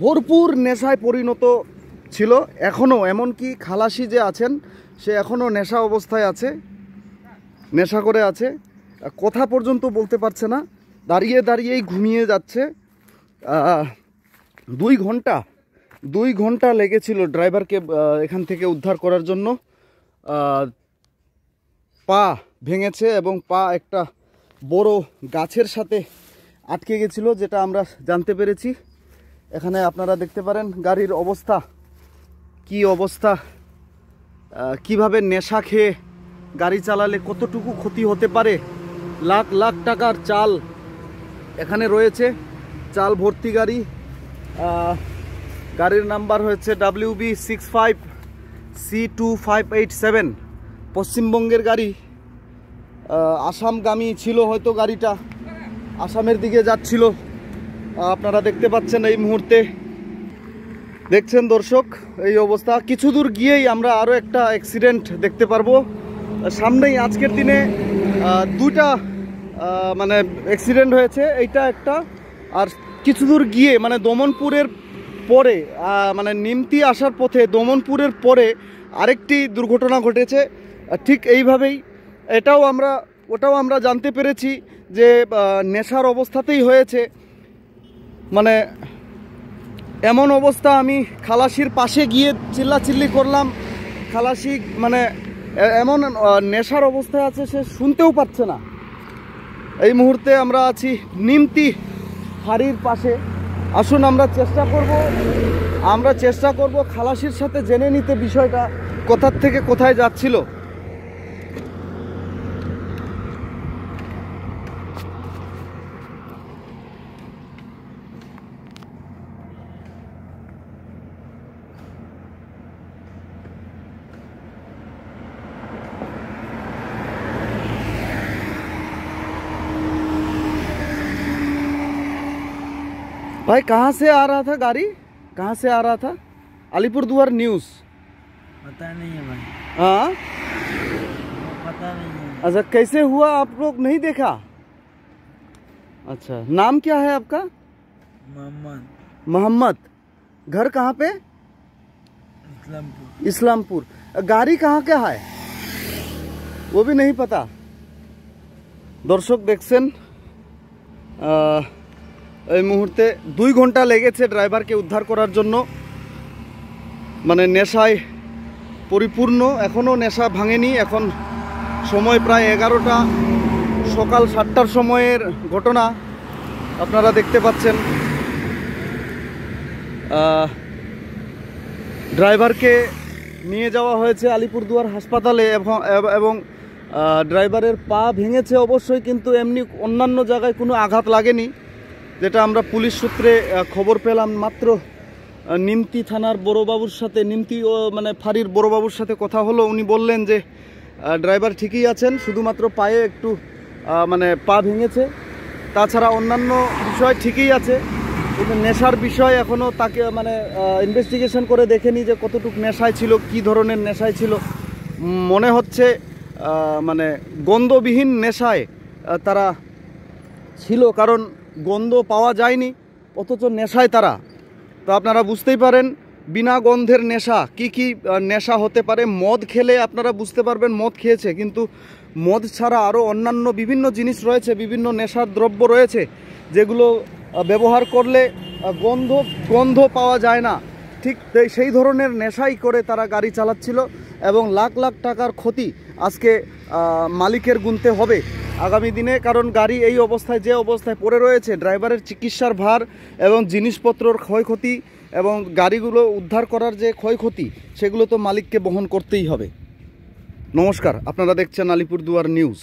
ভরপুর নেশায় পরিণত ছিল, এখনও। এমনকি খালাসি যে আছেন সে এখনও নেশা অবস্থায় আছে, নেশা করে আছে, কথা পর্যন্ত বলতে পারছে না, দাঁড়িয়ে দাঁড়িয়েই ঘুমিয়ে যাচ্ছে। 2 ঘন্টা লেগেছিল ড্রাইভারকে এখান থেকে উদ্ধার করার জন্য। পা ভেঙেছে এবং পা একটা বড় গাছের সাথে আটকে গেছিল, যেটা আমরা জানতে পেরেছি। এখানে আপনারা দেখতে পারেন গাড়ির অবস্থা, কি অবস্থা, কিভাবে নেশা খেয়ে গাড়ি চালালে কতটুকু ক্ষতি হতে পারে। লাখ লাখ টাকার চাল এখানে রয়েছে, চাল ভর্তি গাড়ি। গাড়ির নাম্বার হচ্ছে WB65C2587, পশ্চিমবঙ্গের গাড়ি। আসামগামী ছিল হয়তো গাড়িটা, আসামের দিকে যাচ্ছিল। আপনারা দেখতে পাচ্ছেন এই মুহূর্তে, দেখছেন দর্শক এই অবস্থা। কিছু দূর গিয়েই আমরা আরও একটা অ্যাক্সিডেন্ট দেখতে পারবো। সামনেই আজকের দিনে 2টা মানে অ্যাক্সিডেন্ট হয়েছে, এইটা একটা, আর কিছু দূর গিয়ে মানে দমনপুরের পরে, মানে নিমতি আসার পথে দমনপুরের পরে আরেকটি দুর্ঘটনা ঘটেছে ঠিক এইভাবেই। ওটাও আমরা জানতে পেরেছি যে নেশার অবস্থাতেই হয়েছে। মানে এমন অবস্থা, আমি খালাসির পাশে গিয়ে চিল্লাচিল্লি করলাম, খালাসি মানে এমন নেশার অবস্থায় আছে সে শুনতেও পাচ্ছে না। এই মুহূর্তে আমরা আছি নিমতি ফাঁড়ির পাশে। আসুন আমরা চেষ্টা করব খালাসির সাথে জেনে নিতে বিষয়টা কোথার থেকে কোথায় যাচ্ছিল। भाई कहाँ से आ रहा था गाड़ी, कहाँ से आ रहा था? अलीपुरद्वार न्यूज़। पता नहीं है भाई। हाँ पता नहीं है। अच्छा, कैसे हुआ आप लोग नहीं देखा? अच्छा, नाम क्या है आपका? मोहम्मद। घर कहाँ पे? इस्लामपुर। गाड़ी कहाँ का है वो भी नहीं पता। दर्शक देखছেন এই মুহূর্তে 2 ঘন্টা লেগেছে ড্রাইভারকে উদ্ধার করার জন্য। মানে নেশায় পরিপূর্ণ, এখনও নেশা ভাঙেনি। এখন সময় প্রায় 11টা, সকাল 7টার সময়ের ঘটনা আপনারা দেখতে পাচ্ছেন। ড্রাইভারকে নিয়ে যাওয়া হয়েছে আলিপুরদুয়ার হাসপাতালে এবং ড্রাইভারের পা ভেঙেছে অবশ্যই, কিন্তু এমনি অন্যান্য জায়গায় কোনো আঘাত লাগেনি, যেটা আমরা পুলিশ সূত্রে খবর পেলাম। মাত্র নিমতি থানার বড়বাবুর সাথে, নিমতি মানে ফাঁড়ির বড়বাবুর সাথে কথা হলো। উনি বললেন যে ড্রাইভার ঠিকই আছেন, শুধুমাত্র পায়ে একটু মানে পা ভেঙেছে, তাছাড়া অন্যান্য বিষয় ঠিকই আছে। কিন্তু নেশার বিষয় এখনও তাকে মানে ইনভেস্টিগেশন করে দেখেনি যে কতটুকু নেশায় ছিল, কি ধরনের নেশায় ছিল। মনে হচ্ছে মানে গন্ধবিহীন নেশায় তারা ছিল, কারণ গন্ধ পাওয়া যায়নি, অথচ নেশায় তারা। তো আপনারা বুঝতেই পারেন বিনা গন্ধের নেশা কি নেশা হতে পারে। মদ খেলে আপনারা বুঝতে পারবেন মদ খেয়েছে, কিন্তু মদ ছাড়া আরও অন্যান্য বিভিন্ন জিনিস রয়েছে, বিভিন্ন নেশার দ্রব্য রয়েছে, যেগুলো ব্যবহার করলে গন্ধ পাওয়া যায় না। ঠিক সেই ধরনের নেশাই করে তারা গাড়ি চালাচ্ছিল এবং লাখ লাখ টাকার ক্ষতি আজকে মালিকের গুনতে হবে আগামী দিনে। কারণ গাড়ি এই অবস্থায়, যে অবস্থায় পড়ে রয়েছে, ড্রাইভারের চিকিৎসার ভার এবং জিনিসপত্রর ক্ষয়ক্ষতি এবং গাড়িগুলো উদ্ধার করার যে ক্ষয়ক্ষতি, সেগুলো তো মালিককে বহন করতেই হবে। নমস্কার, আপনারা দেখছেন আলিপুরদুয়ার নিউজ।